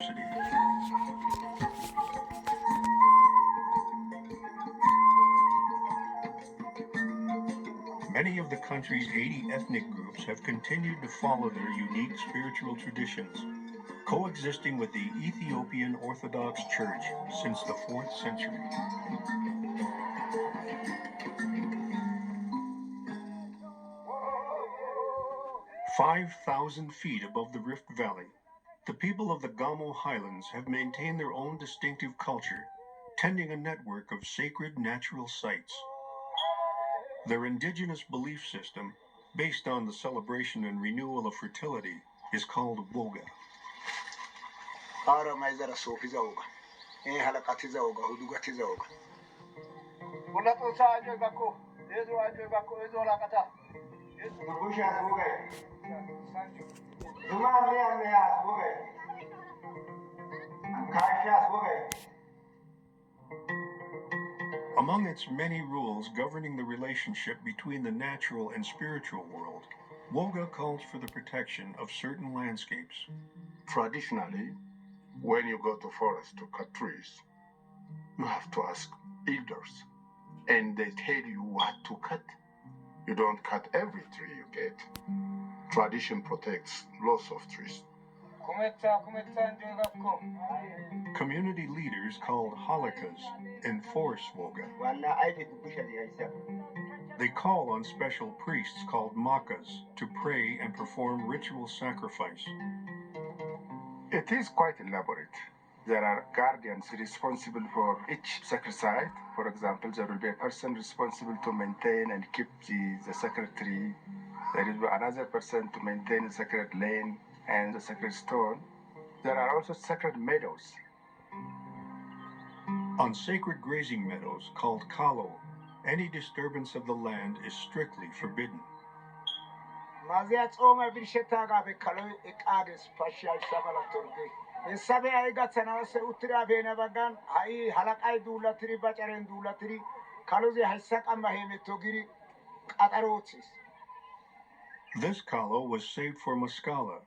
Many of the country's 80 ethnic groups have continued to follow their unique spiritual traditions, coexisting with the Ethiopian Orthodox Church since the 4th century. 5,000 feet above the Rift Valley, the people of the Gamo Highlands have maintained their own distinctive culture, tending a network of sacred natural sites. Their indigenous belief system, based on the celebration and renewal of fertility, is called Woga. Among its many rules governing the relationship between the natural and spiritual world, Woga calls for the protection of certain landscapes. Traditionally, when you go to forest to cut trees, you have to ask elders, and they tell you what to cut. You don't cut every tree you get. Tradition protects lots of trees. Community leaders called halakas enforce Woga. They call on special priests called makas to pray and perform ritual sacrifice. It is quite elaborate. There are guardians responsible for each sacred site. For example, there will be a person responsible to maintain and keep the sacred tree. There will be another person to maintain the sacred lane and the sacred stone. There are also sacred meadows. On sacred grazing meadows called kalo, any disturbance of the land is strictly forbidden. This kalo was saved for Maskala.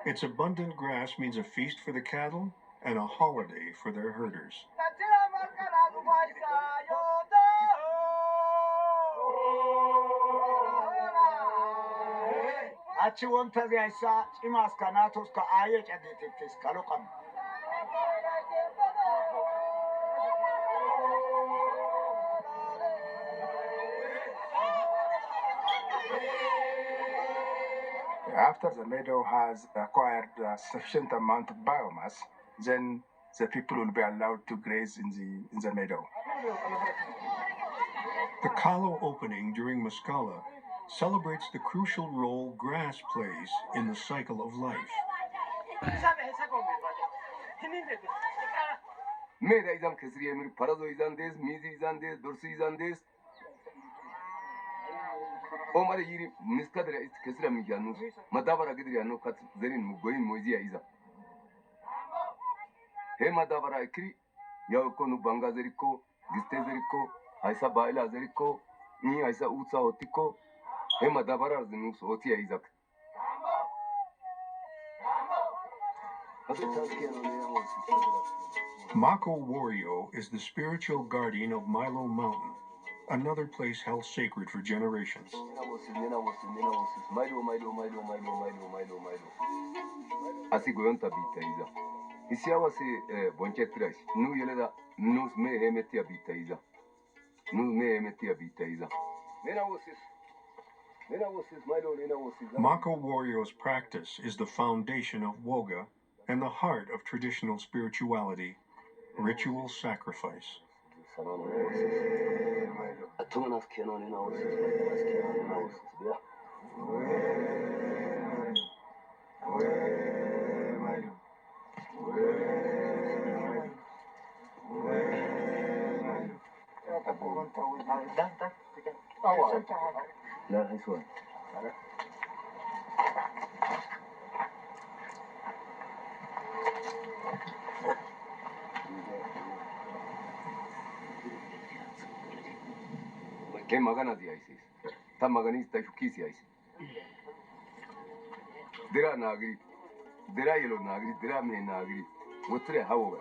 Its abundant grass means a feast for the cattle and a holiday for their herders. After the meadow has acquired a sufficient amount of biomass, then the people will be allowed to graze in the meadow. The kalo opening during Maskala celebrates the crucial role grass plays in the cycle of life. Omar yiri miskadra kesira mijanu madabara gidri anu kat zerin mugoyin moizia iza he madabara ikri ya konu banga zeriko giste zeriko aisa baila zeriko ni aisa utsa otiko he madabara zinu sotia izak Mako Wario is the spiritual guardian of Milo Mountain, another place held sacred for generations. Asigoyonta bita iza. Isiawasi bonchetrish. Nu yeleda nus me hemetia bita iza. Nus me hemetia bita iza. Mako Wario's practice is the foundation of Woga and the heart of traditional spirituality, ritual sacrifice. Che magana di aisis. Ta maganista shukisi aisis. Dira nagri. dira yelo nagri dira me nagri wotre hawo ba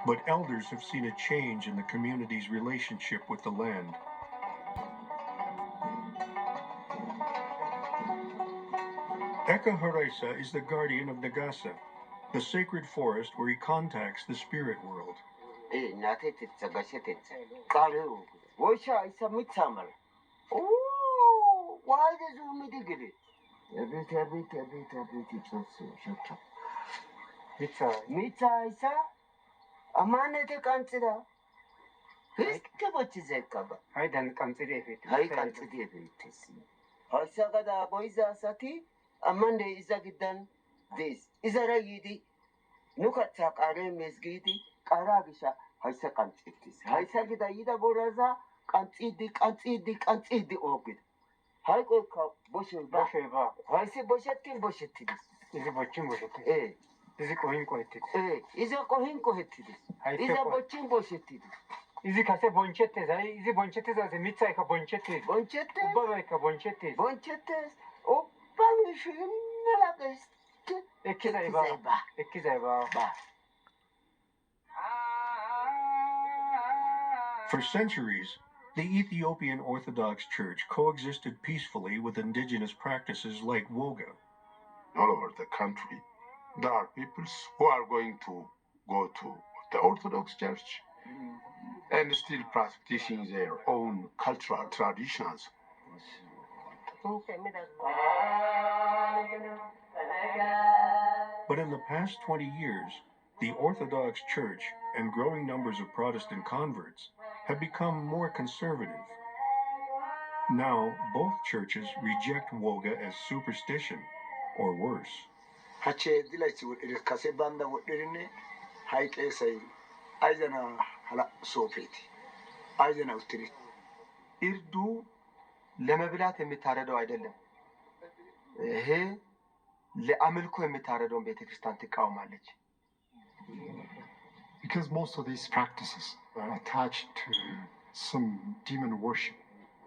But elders have seen a change in the community's relationship with the land. Eka Haraisa is the guardian of Nagasa, the sacred forest where he contacts the spirit world. Amanete kansida. Hiske bochize kaba. Haydan kamsiri fit. Hay kansidi efitis. Hasaga da boiza sati amande iza gidan this. Izara yidi nuka takare mesgidi karagisha haysa kansitis. Haysa gida yida boraza kansidi ogid. Hay ko ka boşe ba. Boşe ba. Haysi boşettilis. Izi boçin boşetti. Izi kohin kohetti. İza kohin kohettidis. İza boçin boşettidis. Izi kase bonchette zai izi bonchette zai mitsa ka bonchette. Bonchette. Ubba ka bonchette. Bonchette. Oppa müşün nelagas. Ekizayba. Ba. For centuries, the Ethiopian Orthodox Church coexisted peacefully with indigenous practices like woga. All over the country, there are peoples who are going to go to the Orthodox Church and still practicing their own cultural traditions. But in the past 20 years, the Orthodox Church and growing numbers of Protestant converts have become more conservative. Now, both churches reject woga as superstition, or worse. Hache dilachi wudiri kase banda wudirine haike sai aizana hala sofeti aizana utiri እርዱ ለመብላት የምታረደው አይደለም። ይሄ ለአምልኮ የምታረደውን ቤተክርስቲያን ትቃወማለች። Because most of these practices are attached to some demon worship.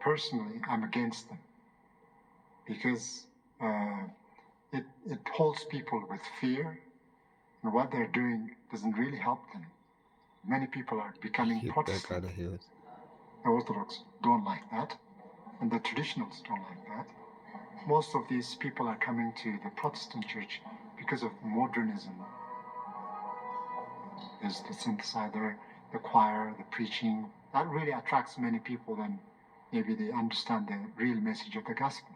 Personally, I'm against them because it holds people with fear, and what they're doing doesn't really help them. Many people are becoming Protestant. The Orthodox don't like that, and the traditionals don't like that. Most of these people are coming to the Protestant church because of modernism. There's the synthesizer, the choir, the preaching. That really attracts many people, and maybe they understand the real message of the gospel.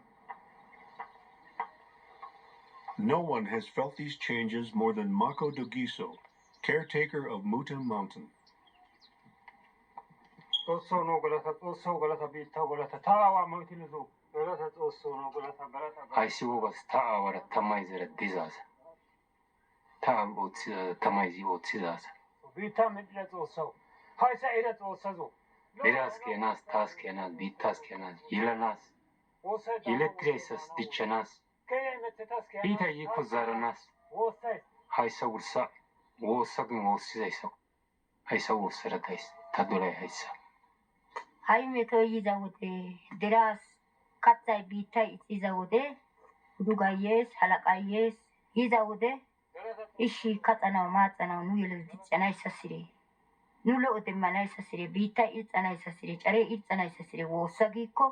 No one has felt these changes more than Mako Dogiso, caretaker of Muta Mountain. Osso no golata bita golata tawa moitinuzo. Golata osso no golata golata. Aisiwo was tawa tamaizer disaster. Tam otsi tamaizi otsidas. Bita medlet osso. Haisa erat ossazo. Beras kenas tas kenas bitas kenas ilanas. Elektrisas dichanas. Ita yiku zaranas. Haisa ursa. Osagin osizaiso. Haisa osaratais. Tadulai haisa. Hai meto yizawude. Deras katsai bita yizawude. Dugayes halakayes yizawude. Ishi katsana matsana nu yelu dichana isasire. Nulo odemana isasire bita itsana isasire. Chare itsana isasire. Wosagiko.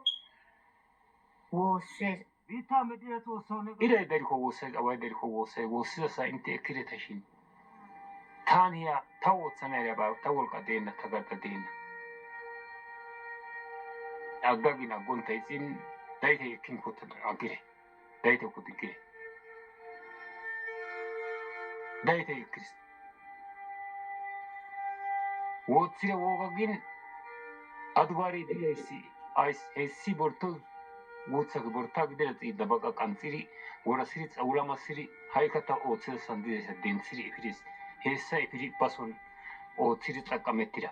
Wose. Bita medlet osso ne. Ila deriko wose awai deriko wose wosisa inte kiretashin. Tania tawotsana yaba tawolka dena tagarta dena. Agagina gonta izin daite kin kutan agire. Daite kutigire. Daite Christ. Wotsire wogagin adwari dilesi ais esi bortol wotsak bortag dilet idabaga kansiri worasiri tsawulamasiri haikata otsira sandire densiri ifiris hesa ifiri pason otsiri tsakametira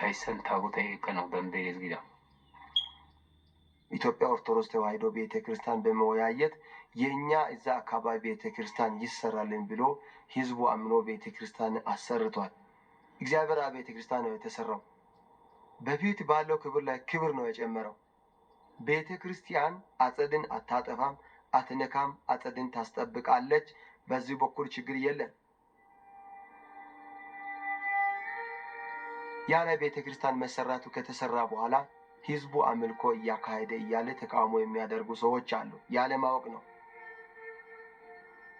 አይሰን ታቦተ ቀነው ደንደይዝ ጊዳ ኢትዮጵያ ኦርቶዶክስ ተዋሕዶ ቤተክርስቲያን በመወያየት የኛ እዛ አካባቢ ቤተክርስቲያን ይሰራልን ብሎ ህዝቡ አምኖ ቤተክርስቲያን አሰርቷል። እግዚአብሔር አብ ቤተ ክርስቲያን ነው የተሰራው። በፊት ባለው ክብር ላይ ክብር ነው የጨመረው። ቤተ ክርስቲያን አጸድን አታጠፋም፣ አትነካም፣ አጸድን ታስጠብቃለች። በዚህ በኩል ችግር የለም። ያለ ቤተ ክርስቲያን መሰራቱ ከተሰራ በኋላ ህዝቡ አምልኮ እያካሄደ እያለ ተቃውሞ የሚያደርጉ ሰዎች አሉ። ያለ ማወቅ ነው።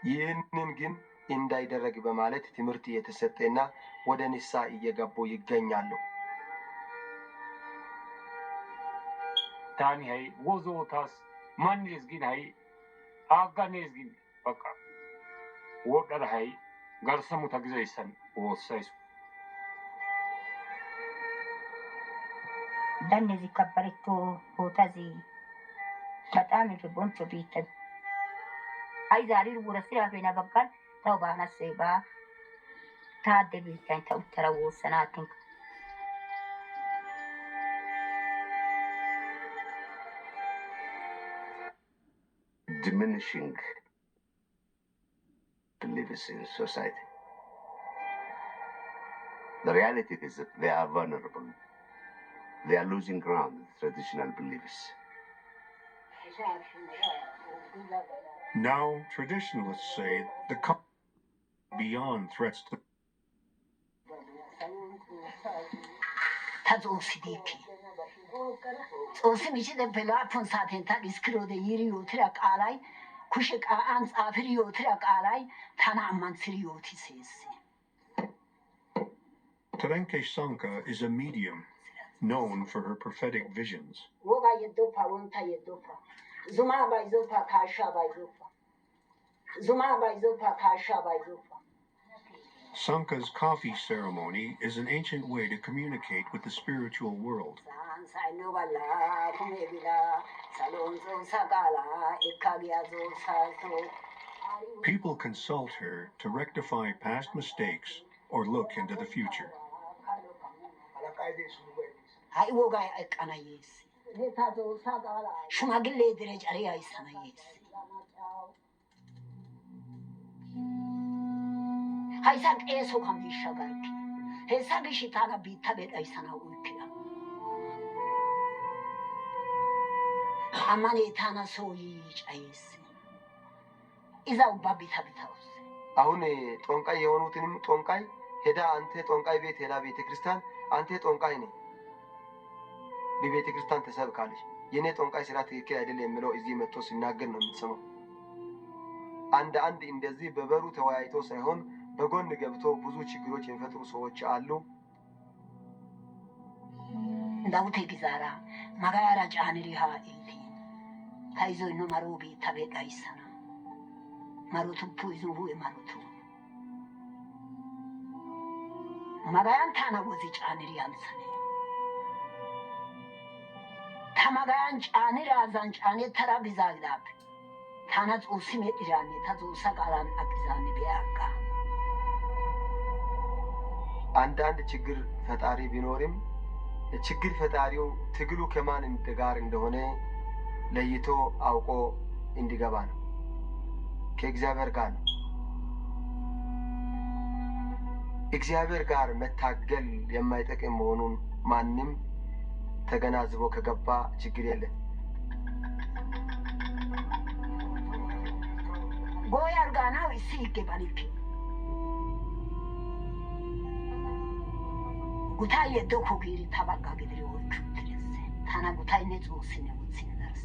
ይህንን ግን እንዳይደረግ በማለት ትምህርት እየተሰጠና ወደ ንስሐ እየገቡ ይገኛሉ። ታኒ ሃይ ወዞታስ ማንስ ግን ሃይ አጋኔስ ግን በቃ ወቀር ሃይ ጋርሰሙ ተግዘይሰን ወሳይሱ Danni kabbaretto botazi batami fi boncho bitan ai zari wura sira fe na bakkan taw bana seba ta de bitan ta uttara wo sanatin diminishing beliefs in society. The reality is that they are vulnerable. They are losing ground with traditional beliefs. Now, traditionalists say the beyond threats to Tazosidiki. Osimichi de bela pun saten ta iskro de yiri yotrak alay kushik ans afiri yotrak alay tana amman siri yotisesi. Terenke Sanka is a medium known for her prophetic visions. Woga yedopa wonta yedopa. Zuma baizopa kasha baizopa. Zuma baizopa kasha baizopa. Sanka's coffee ceremony is an ancient way to communicate with the spiritual world. People consult her to rectify past mistakes or look into the future. Hai woga ekana yesi. Shumagille derece araya isana yesi. Hai sak eso kamisha garki. Hesa gishitana bitta beda isana ulkina. Amane tana soyi ayesi. Iza ubba bitta bitawus. አሁን ጦንቃይ የሆኑትንም ጦንቃይ ሄዳ አንተ ጦንቃይ ቤት ሄዳ ቤተ ክርስቲያን አንተ ጦንቃይ ነህ በቤተ ክርስቲያን ተሰብካለች። የኔ ጦንቃይ ስራ ትክክል አይደለም የሚለው እዚህ መጥቶ ሲናገር ነው የምትሰማው። አንድ እንደዚህ በበሩ ተወያይቶ ሳይሆን በጎን ገብቶ ብዙ ችግሮች የሚፈጥሩ ሰዎች አሉ። እንዳውቴ ጊዛራ ማጋራ ጫንሪሃ ኢቲ ታይዞ ነው ማሩቢ ተበቃይሰና ማሩቱ ፑይዙ ማሩቱ ማጋያን ታና ወዚ ጫንሪ አንሰኔ ታማጋያን ጫንሪ አዛን ጫኔ ተራ ቢዛግዳብ ታና ጾሲ ሜዲራኔ ታዞሳ ቃላን አግዛኔ ቢያጋ አንዳንድ ችግር ፈጣሪ ቢኖርም ችግር ፈጣሪው ትግሉ ከማን ጋር እንደሆነ ለይቶ አውቆ እንዲገባ ነው። ከእግዚአብሔር ጋር ነው። እግዚአብሔር ጋር መታገል የማይጠቅም መሆኑን ማንም ተገናዝቦ ከገባ ችግር የለም። ጎይ አርጋናው እሲ ይገባልክ ጉታይ ደኮ ጊሪ ታባጋ ግድሪ ወቹ ትረስ ታና ጉታይ ነጹ ሲነው ሲነርስ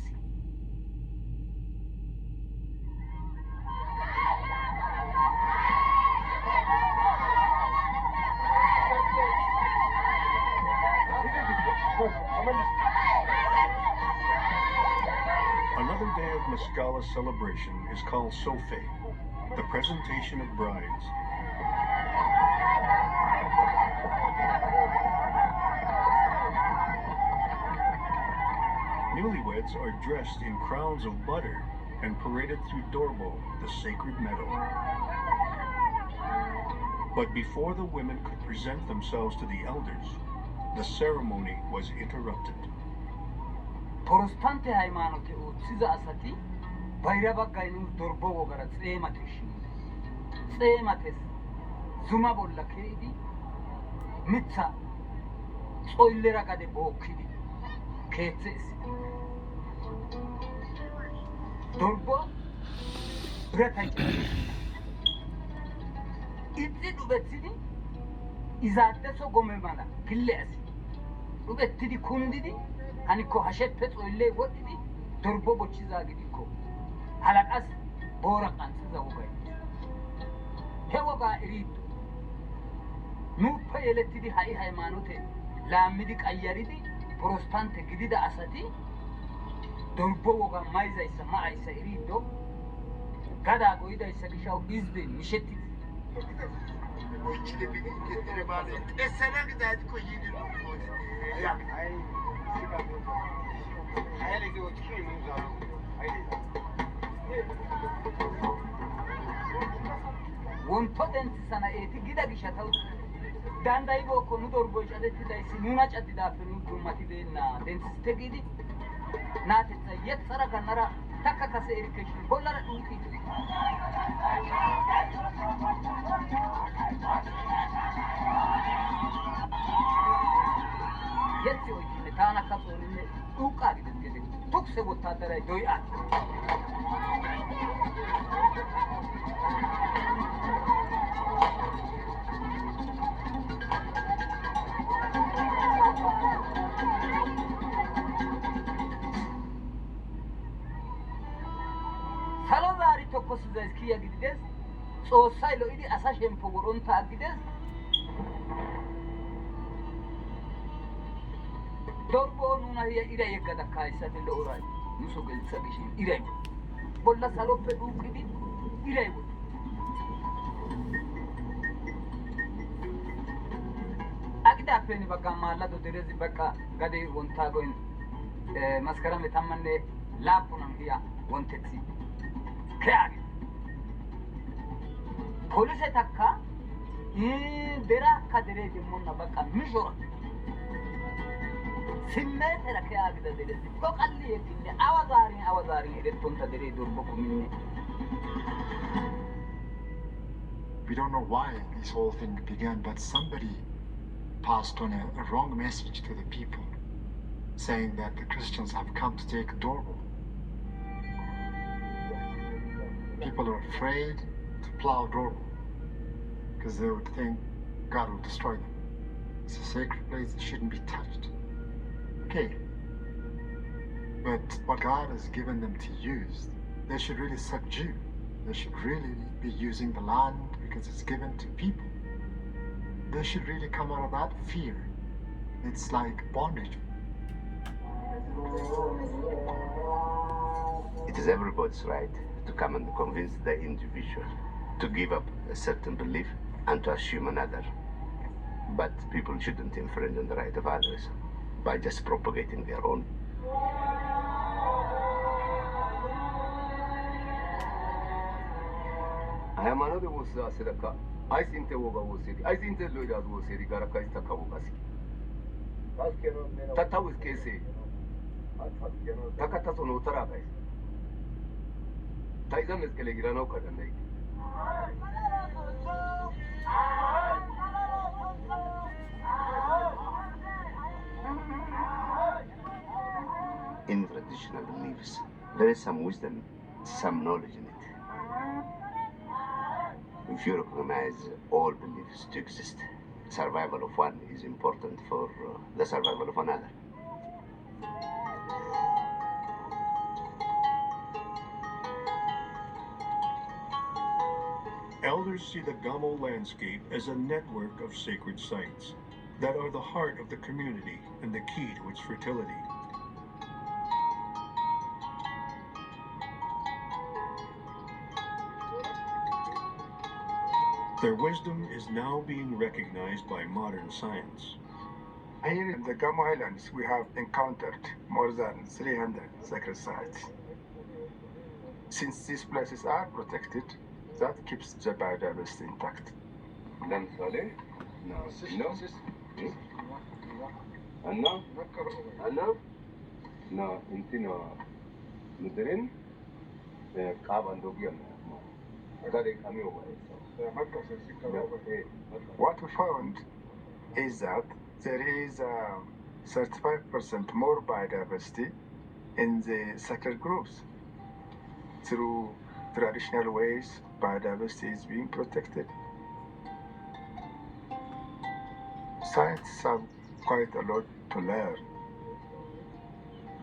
Another day of Maskala celebration is called Sofe, the presentation of brides. Newlyweds are dressed in crowns of butter and paraded through Dorbo, the sacred meadow. But before the women could present themselves to the elders, the ceremony was interrupted. Protestante ሃይማኖት ሲዛ አሳቲ ባይራባ ጋይኑ ዶርቦ ወገራ ጸማትሽ ጸማትስ ዙማ ቦላ ከይዲ mitha xoillera gade bookkidi keeththe essidi dorbo biratay ixxi dhubethidi izaaddeso gome mala gille asi dhubettidi kundidi hanikko hasheppe xoillee wodhdhidi dorbo bochchizaa gidikko halaqas boora qanxiza wogay he wogaa eriiddo nuuppe yelettidi ha'i haymaanote laammidi qayyaridi porostante gidida asati dorbo wogaa mayzayssa ma'ayssa eriiddo gadaa goyidayssa gishawu izbe mishettidi wonto dentisana eeti gida gishatawu dandayibookko nu dorboy cadettidayssi nuna caddidaappe nu dummatibeenna dentisite giidi naatetha yexxara gannara takka kase erikke shin bollara dhuuqiite yetti oykkinne taanakka xooninne dhuuqaa gides gede tukse wottaadaray doy'aa salo zaari tokkosizays kiya gidides xoossay lo'idi asa shemppo wodhonta aggides dorbo nuna hiya ira yeggada hayssate lo'oray nuso geltha gishin iray bolla saloppe dhuuqidi iray wodhi agidaappeni baggan maallado derezi baqqa gade wontaagoyn maskarame tammanne laappunan hiya wontethi keyaage polisetakka derakka deree demmonna baqqa mishora simmeetera keyaagida derezi dhoqalli yegginne awa zaarin erettonta deree dorbo kuminne We don't know why this whole thing began, but somebody passed on a wrong message to the people, saying that the Christians have come to take Dorbo. People are afraid to plow Dorbo because they would think God will destroy them. It's a sacred place, it shouldn't be touched. Okay. But what God has given them to use, they should really subdue. They should really be using the land because it's given to people. They should really come out of that fear. It's like bondage. It is everybody's right to come and convince the individual to give up a certain belief and to assume another. But people shouldn't infringe on the right of others by just propagating their own. ሃይማኖት ወስ አስረካ አይሲንተ ወጋ ወሰዲ አይሲንተ ሎይዳዝ ወሰዲ ጋራ ካይስታ ካወጋሲ ታታውስ ከሴ ታካታሶ ነው ተራጋይ ታይዛ መስከለ ጊራናው ካደናይ In traditional beliefs, there is some wisdom, some knowledge in it. If you recognize all beliefs to exist, survival of one is important for the survival of another. Elders see the Gamo landscape as a network of sacred sites that are the heart of the community and the key to its fertility. Their wisdom is now being recognized by modern science. Here in the Gamo Highlands, we have encountered more than 300 sacred sites. Since these places are protected, that keeps the biodiversity intact. ለምሳሌ እና እንትን ምድርን ቃባን ዶግያም What we found is that there is 35% more biodiversity in the sacred groves. Through traditional ways, biodiversity is being protected. Scientists have quite a lot to learn.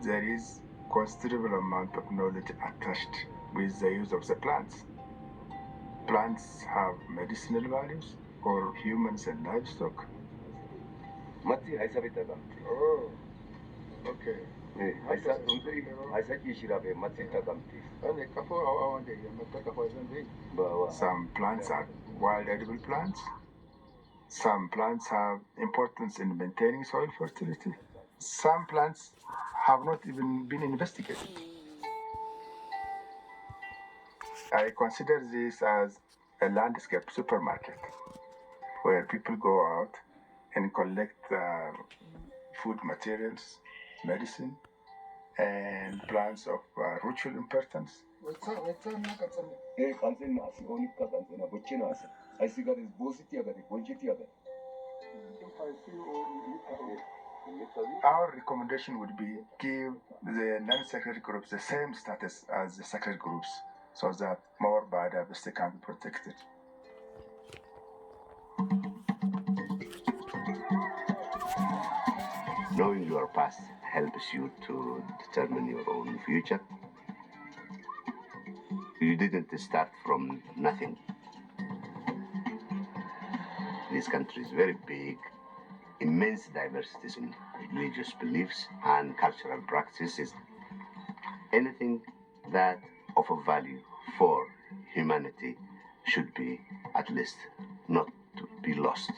There is considerable amount of knowledge attached with the use of the plants. Plants have medicinal values for humans and livestock. Mati haisa bitagamti. Oh, okay. Haisa kishirabe mati tagamti. Some plants are wild edible plants. Some plants have importance in maintaining soil fertility. Some plants have not even been investigated. I consider this as a landscape supermarket where people go out and collect food materials, medicine, and plants of ritual importance. Our recommendation would be give the non-sacred groups the same status as the sacred groups so that more biodiversity can be protected. Knowing your past helps you to determine your own future. You didn't start from nothing. This country is very big, immense diversities in religious beliefs and cultural practices. Anything that of a value for humanity should be, at least, not to be lost.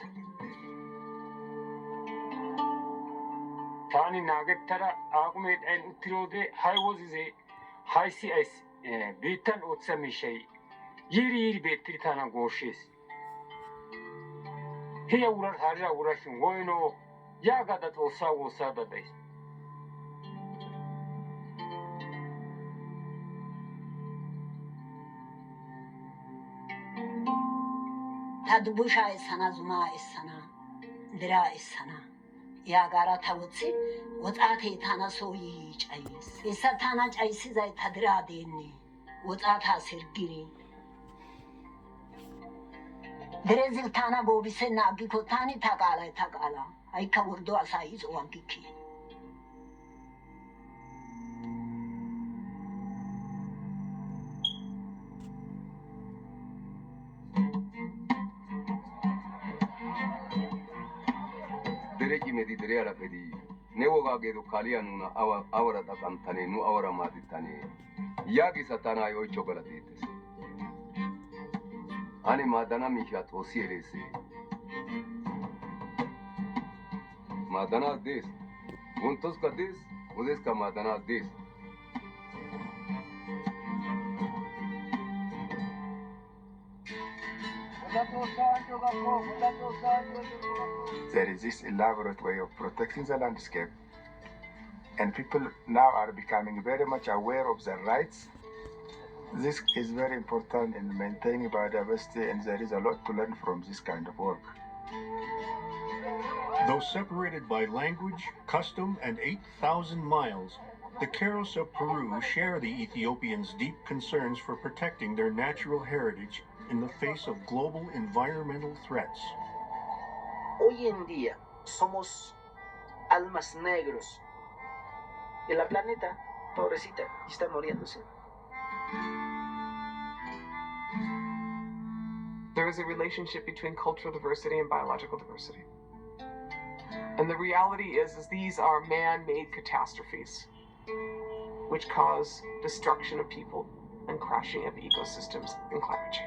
Tani nagettara agumed en utirode haywozize haysi ais bitan otsami shay yiri betri tana goshes hiya urar harja urashin woino yaga da tosa wosa da dai tadbusha isana zuma isana dira isana ya gara tawtsi wotate tana soyi chayis isa tana chayisi zai tadira deni wotata sirgiri derezil tana bobise nagi ko tani tagala aika wurdo asai zo wangiki Dereki medidere ala pedi. Ne woga gedo kalia nuna awara takantane nu awara maditane. Yagi satana yo chocolatites. Ani madana misha tosierese. Madana des. Juntos ka des, udes ka madana des. There is this elaborate way of protecting the landscape, and people now are becoming very much aware of their rights. This is very important in maintaining biodiversity, and there is a lot to learn from this kind of work. Though separated by language, custom, and 8,000 miles, the Keros of Peru share the Ethiopians' deep concerns for protecting their natural heritage in the face of global environmental threats. Hoy en día somos almas negros y la planeta, pobrecita, está muriéndose. There is a relationship between cultural diversity and biological diversity. And the reality is these are man-made catastrophes which cause destruction of people and crashing of ecosystems and climate change.